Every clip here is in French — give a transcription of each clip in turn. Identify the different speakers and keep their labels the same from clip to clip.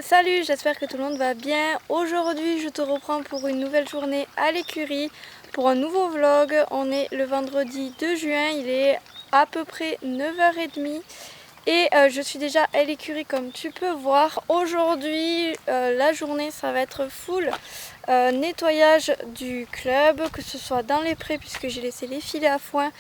Speaker 1: Salut, j'espère que tout le monde va bien. Aujourd'hui, je te reprends pour une nouvelle journée à l'écurie, pour un nouveau vlog. On est le vendredi 2 juin, il est à peu près 9h30 et je suis déjà à l'écurie comme tu peux voir. Aujourd'hui, la journée, ça va être full nettoyage du club, que ce soit dans les prés puisque j'ai laissé les filets à foin.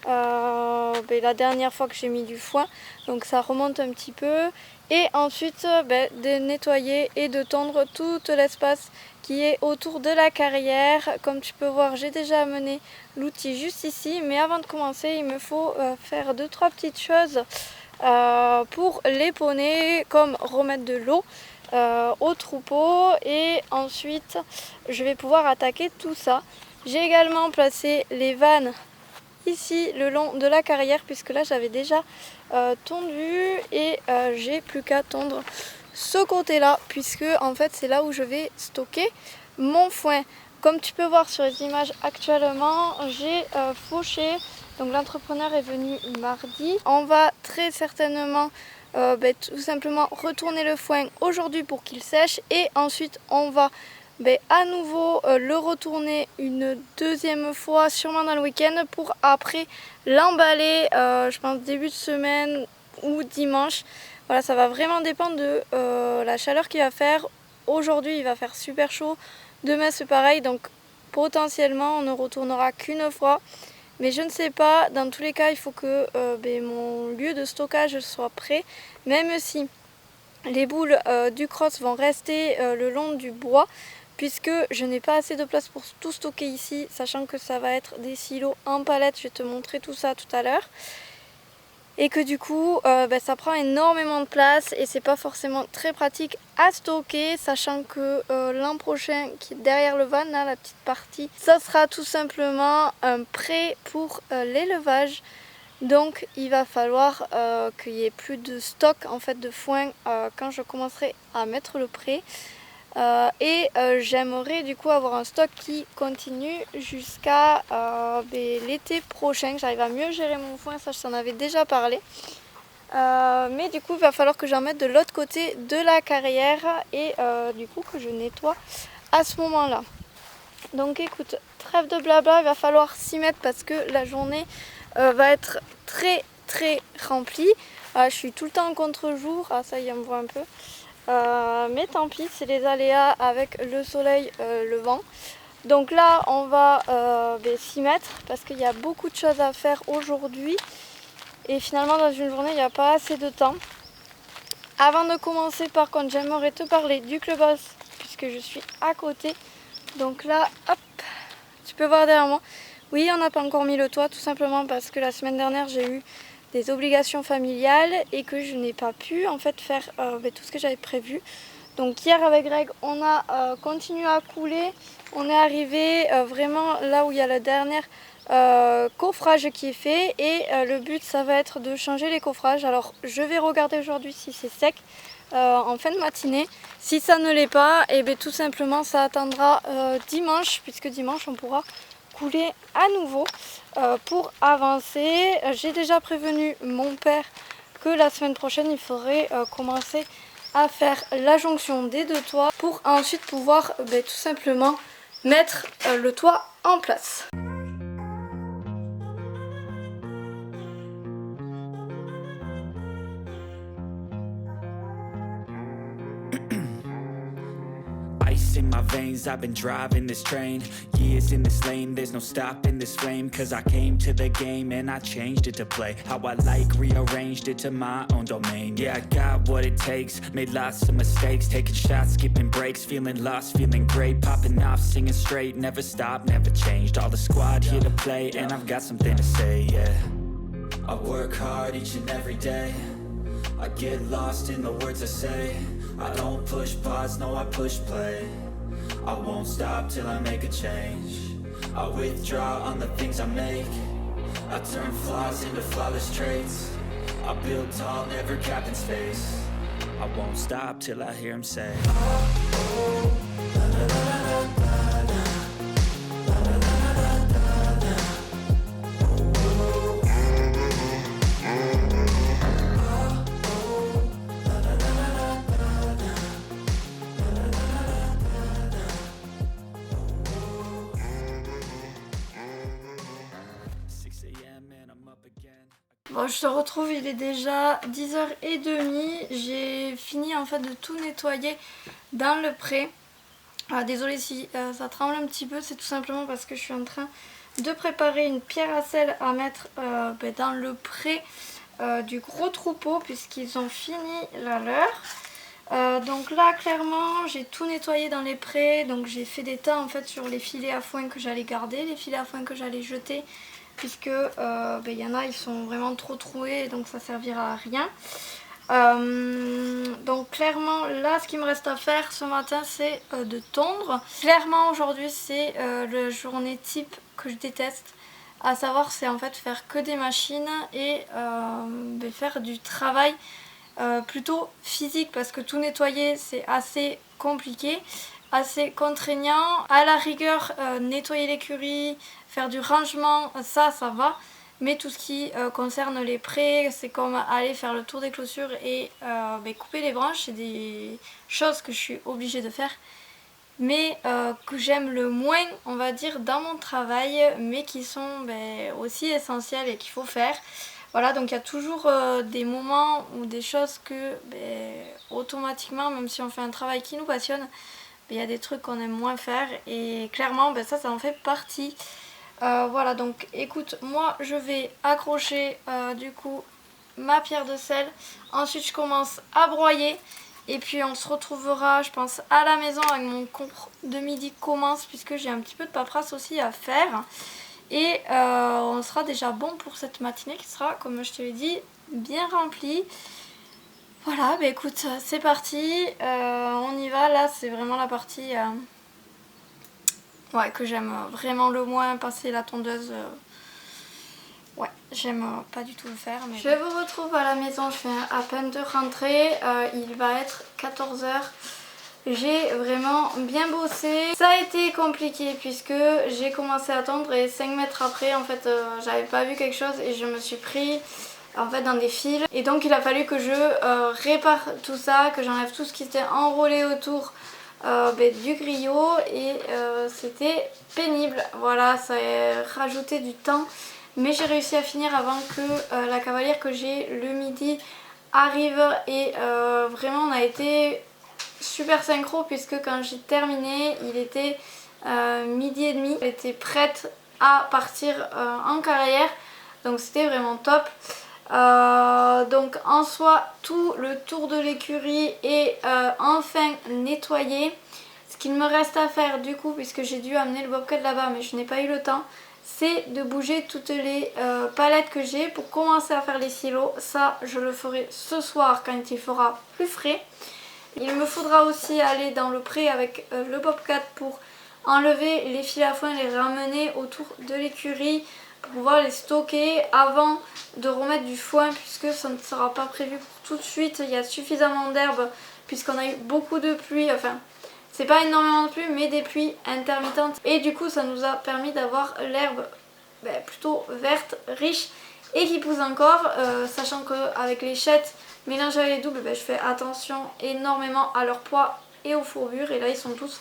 Speaker 1: La dernière fois que j'ai mis du foin, donc ça remonte un petit peu, et ensuite de nettoyer et de tondre tout l'espace qui est autour de la carrière. Comme tu peux voir, j'ai déjà amené l'outil juste ici, mais avant de commencer il me faut faire 2-3 petites choses pour les poneys, comme remettre de l'eau au troupeau, et ensuite je vais pouvoir attaquer tout ça. J'ai également placé les vannes ici le long de la carrière, puisque là j'avais déjà tondu et j'ai plus qu'à tondre ce côté là, puisque en fait c'est là où je vais stocker mon foin. Comme tu peux voir sur les images actuellement, j'ai fauché, donc l'entrepreneur est venu mardi. On va très certainement tout simplement retourner le foin aujourd'hui pour qu'il sèche, et ensuite on va à nouveau le retourner une deuxième fois, sûrement dans le week-end, pour après l'emballer, je pense début de semaine ou dimanche. Voilà, ça va vraiment dépendre de la chaleur qu'il va faire. Aujourd'hui il va faire super chaud, demain c'est pareil, donc potentiellement on ne retournera qu'une fois. Mais je ne sais pas, dans tous les cas il faut que mon lieu de stockage soit prêt, même si les boules du cross vont rester le long du bois, puisque je n'ai pas assez de place pour tout stocker ici, sachant que ça va être des silos en palette. Je vais te montrer tout ça tout à l'heure. Et que du coup ça prend énormément de place et c'est pas forcément très pratique à stocker, sachant que l'an prochain, qui est derrière le van, là, la petite partie, ça sera tout simplement un pré pour l'élevage. Donc il va falloir qu'il y ait plus de stock en fait de foin quand je commencerai à mettre le pré. J'aimerais du coup avoir un stock qui continue jusqu'à l'été prochain, que j'arrive à mieux gérer mon foin, ça je t'en avais déjà parlé. Mais du coup il va falloir que j'en mette de l'autre côté de la carrière, et du coup que je nettoie à ce moment là. Donc écoute, trêve de blabla, il va falloir s'y mettre parce que la journée va être très remplie. Je suis tout le temps en contre-jour, ah ça y est, on me voit un peu. Mais tant pis, c'est les aléas avec le soleil, le vent. Donc là on va s'y mettre parce qu'il y a beaucoup de choses à faire aujourd'hui, et finalement dans une journée il n'y a pas assez de temps. Avant de commencer par contre, j'aimerais te parler du clubhouse puisque je suis à côté. Donc là, hop, tu peux voir derrière moi. Oui, on n'a pas encore mis le toit, tout simplement parce que la semaine dernière j'ai eu des obligations familiales et que je n'ai pas pu en fait faire tout ce que j'avais prévu. Donc hier avec Greg on a continué à couler, on est arrivé vraiment là où il y a le dernier coffrage qui est fait, et le but ça va être de changer les coffrages. Alors je vais regarder aujourd'hui si c'est sec en fin de matinée. Si ça ne l'est pas, et tout simplement ça attendra dimanche, puisque dimanche on pourra couler à nouveau pour avancer. J'ai déjà prévenu mon père que la semaine prochaine il faudrait commencer à faire la jonction des deux toits pour ensuite pouvoir tout simplement mettre le toit en place.
Speaker 2: Ice in my veins, I've been driving this train. Years in this lane, there's no stopping this flame. Cause I came to the game and I changed it to play how I like, rearranged it to my own domain. Yeah, I got what it takes, made lots of mistakes, taking shots, skipping breaks, feeling lost, feeling great, popping off, singing straight, never stopped, never changed. All the squad here to play, and I've got something to say, yeah. I work hard each and every day, I get lost in the words I say. I don't push pause, no I push play. I won't stop till I make a change. I withdraw on the things I make. I turn flaws into flawless traits. I build tall, never capped in space. I won't stop till I hear him say
Speaker 1: Bon, je te retrouve, il est déjà 10h30. J'ai fini en fait de tout nettoyer dans le pré. Désolée si ça tremble un petit peu, c'est tout simplement parce que je suis en train de préparer une pierre à sel à mettre dans le pré du gros troupeau puisqu'ils ont fini la leur. Donc là clairement j'ai tout nettoyé dans les prés, donc j'ai fait des tas en fait sur les filets à foin que j'allais garder, les filets à foin que j'allais jeter puisque y en a ils sont vraiment trop troués donc ça servira à rien. Donc clairement là ce qui me reste à faire ce matin c'est de tondre. Clairement aujourd'hui c'est la journée type que je déteste, à savoir c'est en fait faire que des machines et faire du travail plutôt physique parce que tout nettoyer c'est assez compliqué, assez contraignant. À la rigueur nettoyer l'écurie, faire du rangement, ça va. Mais tout ce qui concerne les prés, c'est comme aller faire le tour des clôtures et couper les branches. C'est des choses que je suis obligée de faire, mais que j'aime le moins, on va dire, dans mon travail, mais qui sont aussi essentielles et qu'il faut faire. Voilà, donc il y a toujours des moments ou des choses que automatiquement, même si on fait un travail qui nous passionne, il y a des trucs qu'on aime moins faire et clairement ça en fait partie. Voilà, donc écoute, moi je vais accrocher du coup ma pierre de sel. Ensuite je commence à broyer et puis on se retrouvera je pense à la maison avec mon cours de midi commence puisque j'ai un petit peu de paperasse aussi à faire. Et on sera déjà bon pour cette matinée qui sera, comme je te l'ai dit, bien remplie. Voilà, écoute, c'est parti, on y va. Là c'est vraiment la partie que j'aime vraiment le moins, passer la tondeuse. Ouais, j'aime pas du tout le faire. Mais je vous retrouve à la maison, je viens à peine de rentrer, il va être 14h. J'ai vraiment bien bossé. Ça a été compliqué puisque j'ai commencé à tondre et 5 mètres après en fait j'avais pas vu quelque chose et je me suis pris en fait dans des fils. Et donc il a fallu que je répare tout ça, que j'enlève tout ce qui était enroulé autour du griot et c'était pénible. Voilà, ça a rajouté du temps. Mais j'ai réussi à finir avant que la cavalière que j'ai le midi arrive et vraiment on a été super synchro puisque quand j'ai terminé il était midi et demi, elle était prête à partir en carrière donc c'était vraiment top. Donc en soi tout le tour de l'écurie est enfin nettoyé. Ce qu'il me reste à faire du coup, puisque j'ai dû amener le bobcat là-bas mais je n'ai pas eu le temps, c'est de bouger toutes les palettes que j'ai pour commencer à faire les silos. Ça je le ferai ce soir quand il fera plus frais. Il me faudra aussi aller dans le pré avec le bobcat pour enlever les fils à foin, les ramener autour de l'écurie pour pouvoir les stocker avant de remettre du foin puisque ça ne sera pas prévu pour tout de suite. Il y a suffisamment d'herbe puisqu'on a eu beaucoup de pluie, enfin c'est pas énormément de pluie mais des pluies intermittentes et du coup ça nous a permis d'avoir l'herbe plutôt verte, riche et qui pousse encore, sachant qu'avec les chètes mélangés avec les doubles, je fais attention énormément à leur poids et aux fourrures et là ils sont tous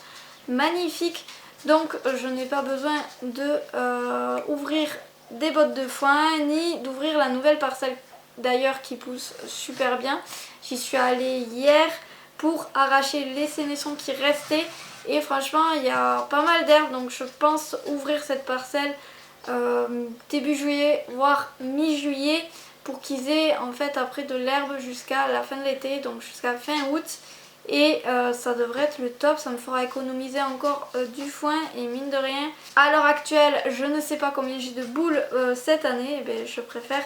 Speaker 1: magnifiques donc je n'ai pas besoin de ouvrir des bottes de foin ni d'ouvrir la nouvelle parcelle d'ailleurs qui pousse super bien. J'y suis allée hier pour arracher les sénessons qui restaient et franchement il y a pas mal d'herbe donc je pense ouvrir cette parcelle début juillet voire mi-juillet pour qu'ils aient en fait après de l'herbe jusqu'à la fin de l'été, donc jusqu'à fin août et ça devrait être le top, ça me fera économiser encore du foin et mine de rien à l'heure actuelle je ne sais pas combien j'ai de boules cette année, je préfère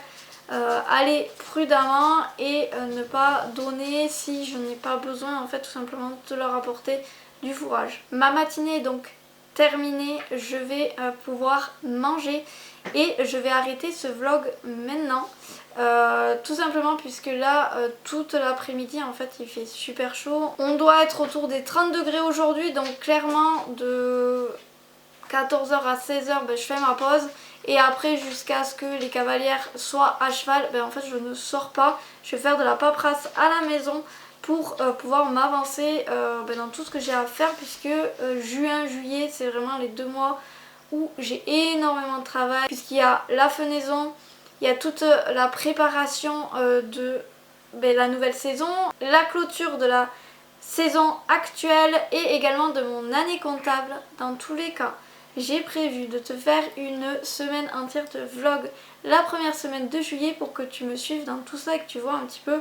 Speaker 1: aller prudemment et ne pas donner si je n'ai pas besoin en fait tout simplement de leur apporter du fourrage. Ma matinée est donc terminée, je vais pouvoir manger et je vais arrêter ce vlog maintenant tout simplement puisque là toute l'après-midi en fait il fait super chaud. On doit être autour des 30 degrés aujourd'hui donc clairement de 14h à 16h je fais ma pause et après jusqu'à ce que les cavalières soient à cheval en fait je ne sors pas, je vais faire de la paperasse à la maison pour pouvoir m'avancer dans tout ce que j'ai à faire puisque juin, juillet c'est vraiment les 2 mois où j'ai énormément de travail puisqu'il y a la fenaison, Il y a toute la préparation de la nouvelle saison, la clôture de la saison actuelle et également de mon année comptable. Dans tous les cas, j'ai prévu de te faire une semaine entière de vlog la première semaine de juillet pour que tu me suives dans tout ça et que tu vois un petit peu,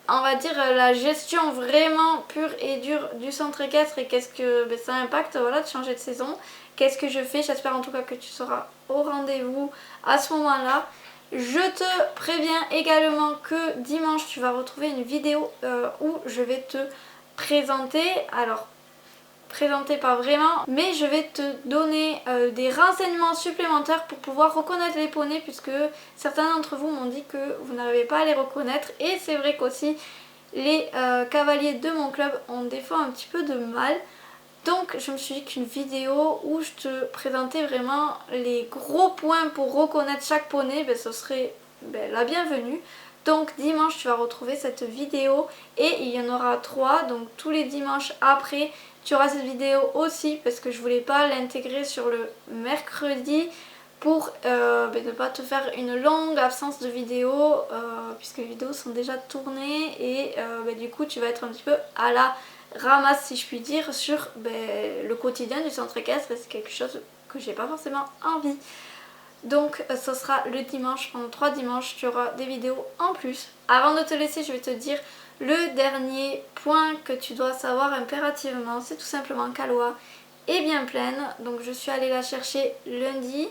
Speaker 1: on va dire, la gestion vraiment pure et dure du centre équestre et qu'est-ce que ça impacte, voilà, de changer de saison. Qu'est-ce que je fais? J'espère en tout cas que tu seras au rendez-vous à ce moment-là. Je te préviens également que dimanche tu vas retrouver une vidéo où je vais te présenter, alors présenter pas vraiment, mais je vais te donner des renseignements supplémentaires pour pouvoir reconnaître les poneys, puisque certains d'entre vous m'ont dit que vous n'arrivez pas à les reconnaître, et c'est vrai qu'aussi les cavaliers de mon club ont des fois un petit peu de mal. Donc je me suis dit qu'une vidéo où je te présentais vraiment les gros points pour reconnaître chaque poney, ce serait la bienvenue. Donc dimanche tu vas retrouver cette vidéo et il y en aura 3, donc tous les dimanches après tu auras cette vidéo aussi, parce que je voulais pas l'intégrer sur le mercredi pour ne pas te faire une longue absence de vidéo, puisque les vidéos sont déjà tournées et du coup tu vas être un petit peu à la ramasse, si je puis dire, sur le quotidien du centre équestre, et c'est quelque chose que j'ai pas forcément envie. Donc ce sera le dimanche, pendant 3 dimanches tu auras des vidéos en plus. Avant de te laisser, je vais te dire le dernier point que tu dois savoir impérativement, c'est tout simplement qu'Aloa est bien pleine. Donc je suis allée la chercher lundi.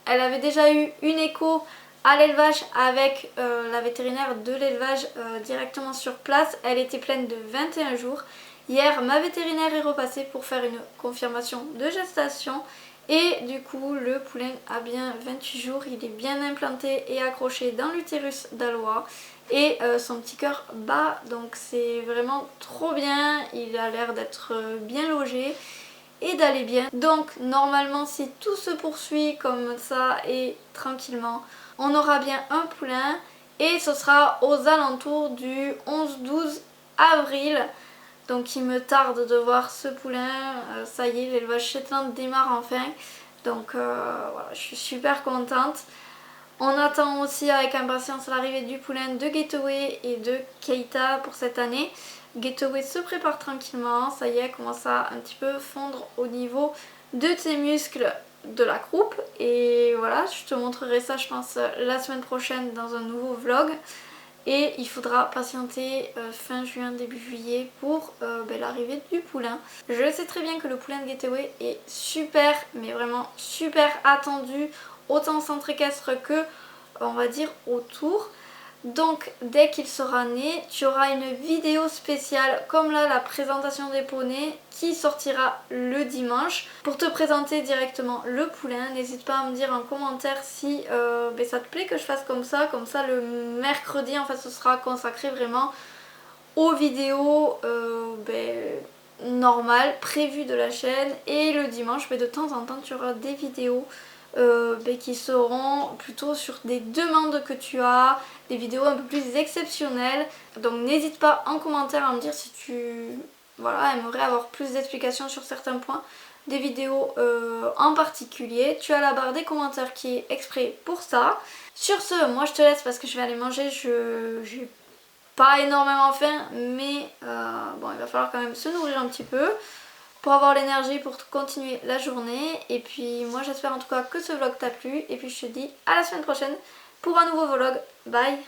Speaker 1: Elle avait déjà eu une écho à l'élevage avec la vétérinaire de l'élevage directement sur place. Elle était pleine de 21 jours. Hier, ma vétérinaire est repassée pour faire une confirmation de gestation. Et du coup, le poulain a bien 28 jours. Il est bien implanté et accroché dans l'utérus d'Aloa. Et son petit cœur bat. Donc c'est vraiment trop bien. Il a l'air d'être bien logé et d'aller bien. Donc normalement, si tout se poursuit comme ça et tranquillement, on aura bien un poulain. Et ce sera aux alentours du 11-12 avril. Donc il me tarde de voir ce poulain, ça y est, l'élevage Shetland démarre enfin. Donc voilà, je suis super contente. On attend aussi avec impatience l'arrivée du poulain de Gateway et de Keita pour cette année. Gateway se prépare tranquillement, ça y est, commence à un petit peu fondre au niveau de ses muscles de la croupe. Et voilà, je te montrerai ça je pense la semaine prochaine dans un nouveau vlog. Et il faudra patienter fin juin, début juillet pour l'arrivée du poulain. Je sais très bien que le poulain de Gateway est super, mais vraiment super attendu, autant au centre équestre que, on va dire, autour. Donc dès qu'il sera né, tu auras une vidéo spéciale comme là la présentation des poneys qui sortira le dimanche pour te présenter directement le poulain. N'hésite pas à me dire en commentaire si ça te plaît que je fasse comme ça le mercredi en fait ce sera consacré vraiment aux vidéos normales prévues de la chaîne, et le dimanche de temps en temps tu auras des vidéos qui seront plutôt sur des demandes que tu as, des vidéos un peu plus exceptionnelles. Donc n'hésite pas en commentaire à me dire si tu aimerais avoir plus d'explications sur certains points, des vidéos en particulier. Tu as la barre des commentaires qui est exprès pour ça. Sur ce, moi je te laisse parce que je vais aller manger, j'ai pas énormément faim, mais il va falloir quand même se nourrir un petit peu pour avoir l'énergie pour continuer la journée. Et puis moi j'espère en tout cas que ce vlog t'a plu. Et puis je te dis à la semaine prochaine pour un nouveau vlog. Bye!